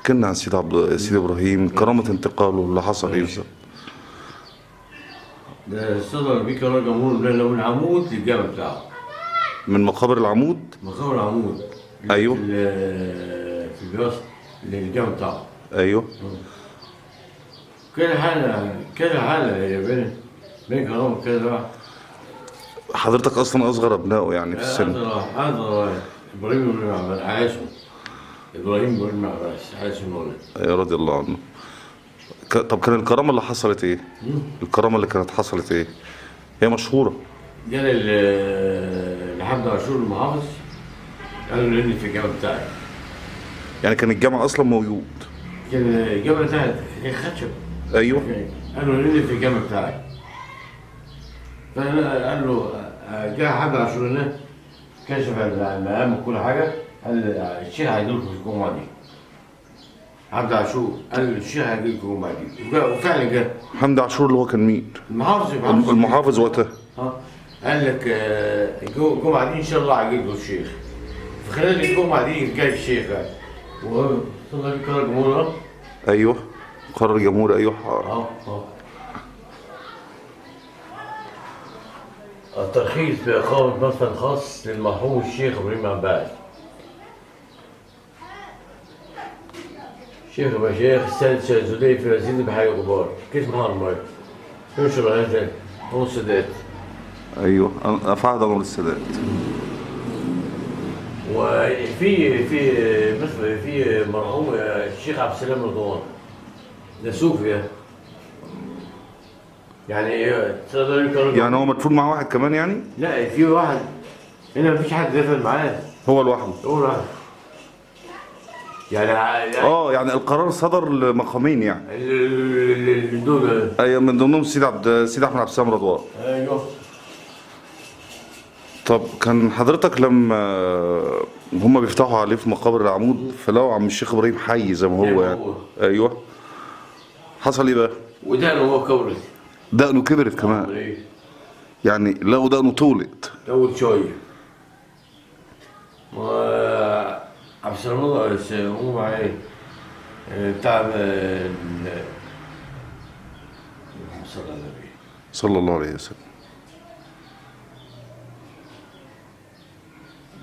احكي لنا عن سيدي ابراهيم، كرامة انتقاله اللي حصل ايه بالظبط؟ ده صدر بيه قرار جمهور من العمود للجامع بتاعه. من مقابر العمود. مقام العمود. ايوه. في البياص للجامع بتاعه. ايوه. كده حالة يا بين كرامة كده بقى. حضرتك اصلا اصغر ابنائه يعني في السن. هذا ابراهيم بن عباس عايشه. ابراهيم بن عباس عايشه مولد. رضي الله عنه. طب كان الكرامة اللي حصلت ايه؟ الكرامة اللي كانت حصلت ايه؟ هي مشهورة. جالي لحد عاشور المحافظ قالوا لي في الجامع بتاعي. يعني كان الجامع اصلا موجود. كان الجامع بتاعي هي خشب. ايوه. قالوا لي في الجامع بتاعي. فقال له جاء حد عاشور هنا كشف المقام وكل حاجه. قال الشيخ هيجي لكم في الجمعه دي. عبد عاشور قال الشيخ هيجي لكم الجمعه دي وفعلا جه. حمدي عاشور اللي هو كان مين؟ المحافظ وقتها. قال لك الجمعه دي ان شاء الله هيجي لكم الشيخ. في خلال الجمعه دي جاي الشيخ وصلنا في قرار جمهور. ايوه قرار جمهوري. ايوه. الترخيص بإقامة مسكن خاص للمرحوم الشيخ إبراهيم عباس. شيخ المشايخ السادس الزدي في رصيد بحي غبار، كيس محمد مايك. ينشر هذا هو السادات. ايوه افعد امر السادات. وفي مثل في مرحوم الشيخ عبد السلام رضوان. ده صوفي يعني هو مدفون مع واحد كمان يعني؟ لا في واحد هنا مفيش حد دفن معاه. هو لوحده. يعني القرار صدر لمقامين يعني. دول ايوه من ضمنهم سيدي احمد عبد السلام رضوان. ايوه. طب كان حضرتك لما هم بيفتحوا عليه في مقابر العمود فلقوا عم الشيخ ابراهيم حي زي ما هو يعني. ايوه. حصل ايه بقى؟ ودقنه هو كبرت. دقنه كبرت كمان. يعني لقوا دقنه طولت. طول شويه. عبد السلام هو معايا بتاع صلى الله عليه وسلم.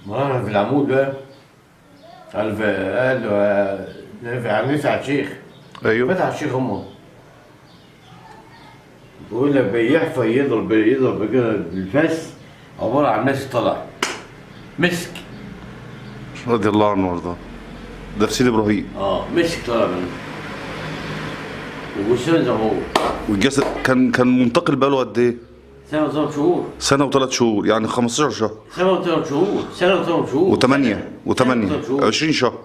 ما انا في العمود بقى قال نفع الشيخ. ايوه. فتح الشيخ امه بيقول لك بيحفى يضرب كده بالفاس عباره عن ناس طلع مسك. رضي الله عنه وارضاه. ده في سيدي ابراهيم. مسك طلع منه وجثمان زي ما هو. والجسد كان منتقل بقاله قد ايه؟ سنة و3 شهور. سنة و3 شهور يعني 15 شهر. سنة و3 شهور. سنة و3 شهور. و8 20 شهر.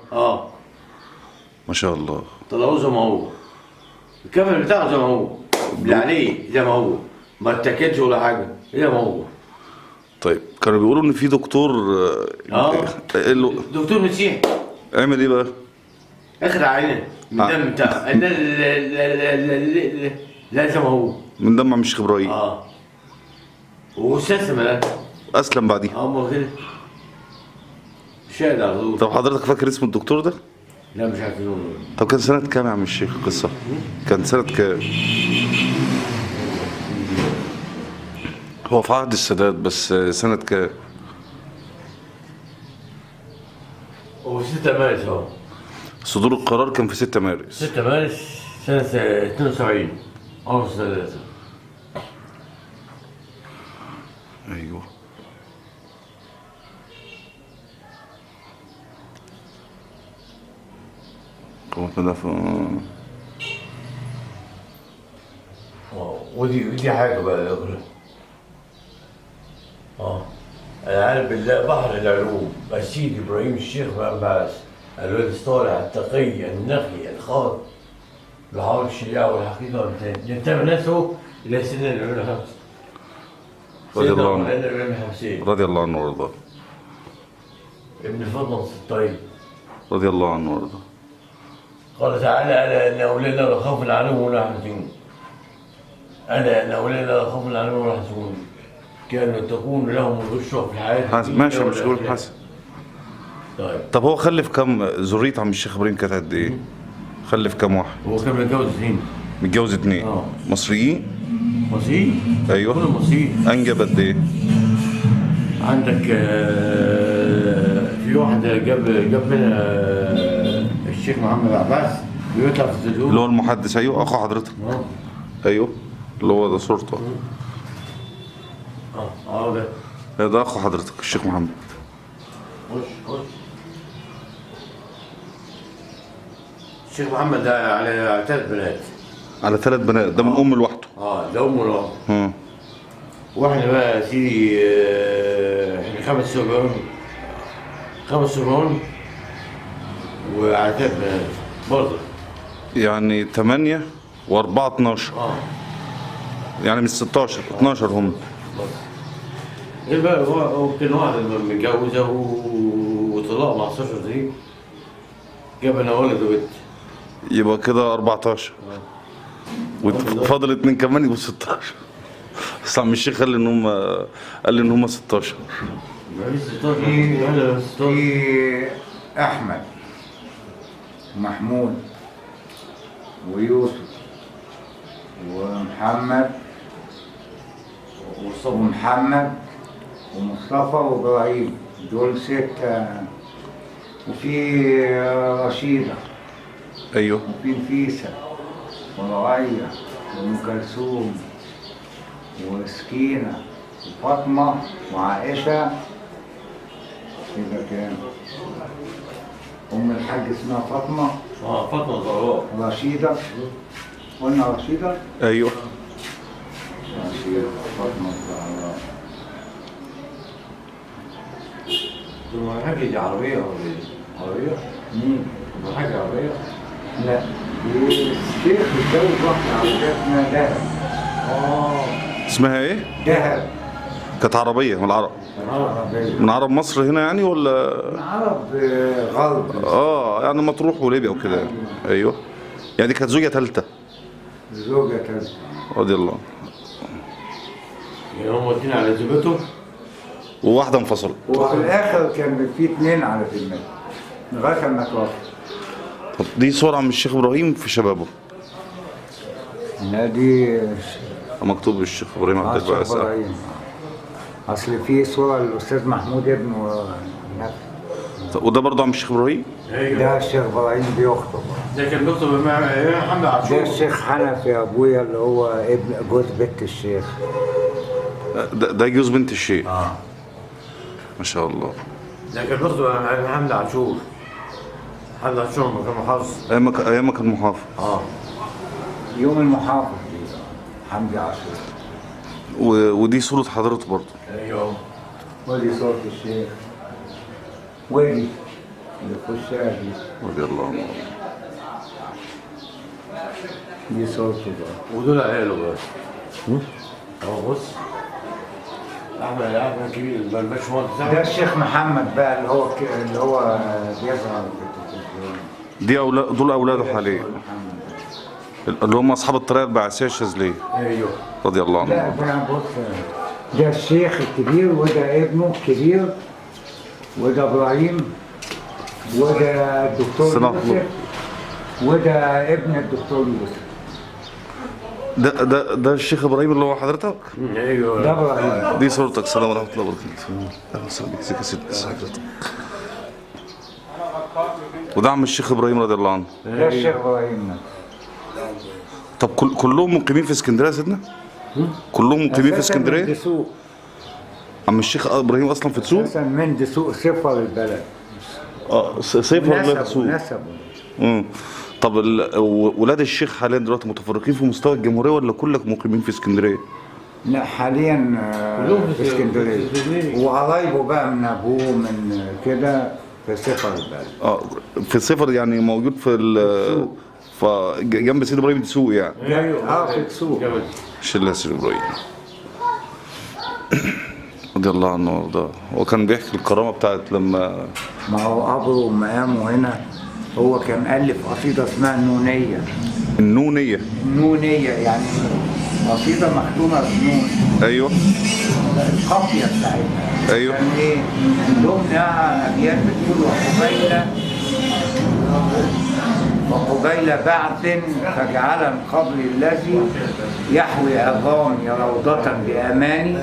ما شاء الله. طلعوه زي ما هو. الكفن بتاعه زي ما هو. اللي عليه زي ما هو. ما اتكتش ولا حاجة. زي ما هو. طيب كانوا بيقولوا ان في دكتور دكتور مسيحي. عمل ايه بقى؟ اخد عينه من الدم بتاعه. لا زي ما هو. من دم عم الشيخ ابراهيم. واستسلم الان. اسلم بعديها. امال كده. شاهد على طول. طب حضرتك فاكر اسم الدكتور ده؟ لا مش عارف. طب كان سنة كام يا عم الشيخ القصة؟ كان سنة كام؟ هو في عهد السادات بس سنة كام؟ هو 6 مارس اهو. صدور القرار كان في 6 مارس. 6 مارس سنة 72 أغسطس 3. ايوه. ودي حاجة بقى العالم بالله بحر العلوم السيد إبراهيم الشيخ عباس الولد الصالح التقي النقي الخاض بحول الشريعة والحقيقة ينتمي نفسه إلى سيدنا الإمام الخمس. رضي الله عنه. رضي الله عنه وارضاه. ابن الفضل الطيب. رضي الله عنه وارضاه. قال تعالى ألا إن أولادنا لا خوف عليهم ولا يحزنون. ألا إن أولادنا لا خوف عليهم ولا يحزنون. كانوا تكون لهم البشرى في الحياة. ماشي مش هقول حسن. طيب. طب هو خلف كم ذرية عم الشيخ ابراهيم كانت قد ايه؟ خلف كام واحد؟ هو كان متجوز اثنين. متجوز 2 مصريين؟ مصريين؟ ايوه. كلهم مصريين. انجب قد ايه؟ عندك في واحد جاب منها الشيخ محمد عباس بيطلع في التلفزيون. اللي هو المحدث، ايوه اخو حضرتك. ايوه اللي هو ده صورته. ده اخو حضرتك الشيخ محمد. خش. الشيخ محمد ده على 3 بنات. على 3 بنات، ده من ام لوحده. ده امه لوحده. واحنا بقى يا سيدي احنا 5 صبيان وعلى 3 بنات برضه. يعني 8 و4 12. يعني من 16 12 هم. ايه بقى هو كان واحد متجوزه وطلقوا مع 16 دي، جاب انا ولد وبنت. يبقى كده 14. وفاضل 2 كمان يبقوا 16. بس عم الشيخ قال لي ان هم 16. في احمد ومحمود ويوسف ومحمد ومصطفى وابراهيم، دول 6. وفي رشيدة، ايوه. وفي نفيسة ورقية وام كلثوم وسكينة وفاطمة وعائشة. كده كام؟ أم الحاج اسمها فاطمة. فاطمة زهراء. رشيدة، قلنا رشيدة؟ ايوه. رشيدة فاطمة زهراء. الحاجة دي عربية ولا ايه؟ عربية؟ مين؟ الحاجة عربية؟ لا، الشيخ اتجوز واحدة عربية اسمها دهب. اسمها ايه؟ دهب. كانت عربية من العرب. عربية. من عرب مصر هنا يعني ولا؟ من عرب غرب. يعني مطروح وليبيا وكده يعني. ايوه. يعني دي كانت زوجة ثالثة. زوجة ثالثة. رضي الله. يعني هم 2 على زوجته وواحدة انفصلت. وفي الآخر كان في 2 على ذمته لغاية ما توفى. طب دي صورة عم الشيخ ابراهيم في شبابه. لا، دي مكتوب الشيخ ابراهيم عبد الباقي. إبراهيم. أصل في صورة للأستاذ محمود ابنه نفسه. وده برضه عم الشيخ ابراهيم؟ ده الشيخ إبراهيم بيخطب. ده كان بيخطب محمد عاشور. ده الشيخ حنفي أبويا اللي هو ابن جوز بنت الشيخ. ده جوز بنت الشيخ. ما شاء الله. ده كان بيخطب محمد عاشور. محمد عاشور لما كان محافظ. ايام ما كان محافظ. يوم المحافظ دي حمدي عاشور. ودي صورة حضرته برضه. ايوه. ودي صورة الشيخ. ودي اللي في وشها دي. رضي الله عنه. دي صورته بقى. ودول عياله بقى. بص. احمد كبير الباشمهندس. ده الشيخ محمد بقى اللي هو بيظهر في التلفزيون. دول اولاده حاليا. اللي هم اصحاب الطريقه البعثيه الشاذليه. ايوه. رضي الله عنه. لا، ده بص، ده الشيخ الكبير وده ابنه الكبير وده ابراهيم وده الدكتور يوسف وده ابن الدكتور يوسف. ده الشيخ ابراهيم اللي هو حضرتك؟ ايوه. ده ابراهيم. دي صورتك. السلام ورحمه الله وبركاته. اهلا وسهلا بك. ازيك يا سيدي؟ حضرتك. وده عم الشيخ ابراهيم رضي الله عنه. ده الشيخ ابراهيم. طب كلهم مقيمين في اسكندريه يا سيدنا؟ كلهم مقيمين في اسكندريه؟ من دسوق. عم الشيخ ابراهيم اصلا في دسوق؟ اساسا من دسوق، صفر البلد. صفر ولا دسوق؟ نسبه. طب ولاد الشيخ حاليا دلوقتي متفرقين في مستوى الجمهوريه ولا كلك مقيمين في اسكندريه؟ لا، حاليا في اسكندريه. وقرايبه بقى من ابوه من كده في صفر البلد. في صفر يعني موجود جنب سيد ابراهيم دسوق يعني. في دسوق. شله سيد ابراهيم رضي الله عنه وارضاه. هو كان بيحكي الكرامه بتاعت لما ما هو قبره ومقامه هنا. هو كان ألف قصيدة اسمها النونية. النونية يعني قصيدة مختومة بنون. ايوه. القافية بتاعتها. ايوه. كان ايه؟ ضمنها أبيات بتقول وحبينا وقبيل بعث فاجعل القبر الذي يحوي عظامي روضة بأماني،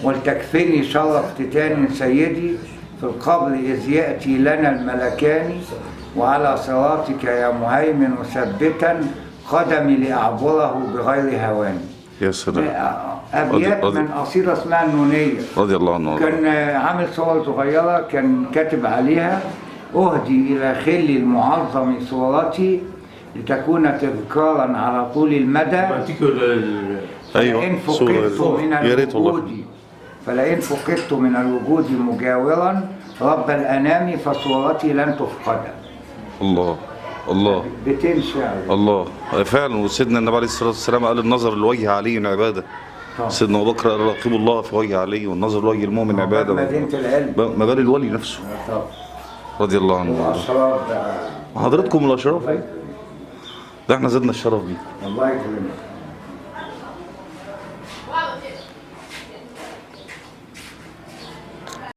ولتكفني شر افتتان سيدي في القبر إذ يأتي لنا الملكان، وعلى صراطك يا مهيمن مثبتا قدمي لأعبره بغير هوان. يا سلام. أبيات رضي- من قصيدة اسمها النونية. رضي الله عنه. كان عامل صور صغيرة كان كاتب عليها: أهدي إلى خلي المعظم صورتي لتكون تذكارا على طول المدى، فلئن ايوه فقدت من يا ريت والله. الوجود فلئن فقدت من الوجود مجاورا رب الأنام فصورتي لن تفقد. الله الله بيتين شعر. الله. فعلا. وسيدنا النبي عليه الصلاه والسلام قال: النظر لوجه علي عباده. طبعا. سيدنا ابو بكر قال: راقبوا الله في وجه علي، والنظر لوجه المؤمن عباده. مدينة العلم. ما بال الولي نفسه طبعا. رضي الله عنه. وأسرار بقى. حضرتكم الاشراف، الله ده احنا زدنا الشرف بيه. يكرمك. الله يكرمك.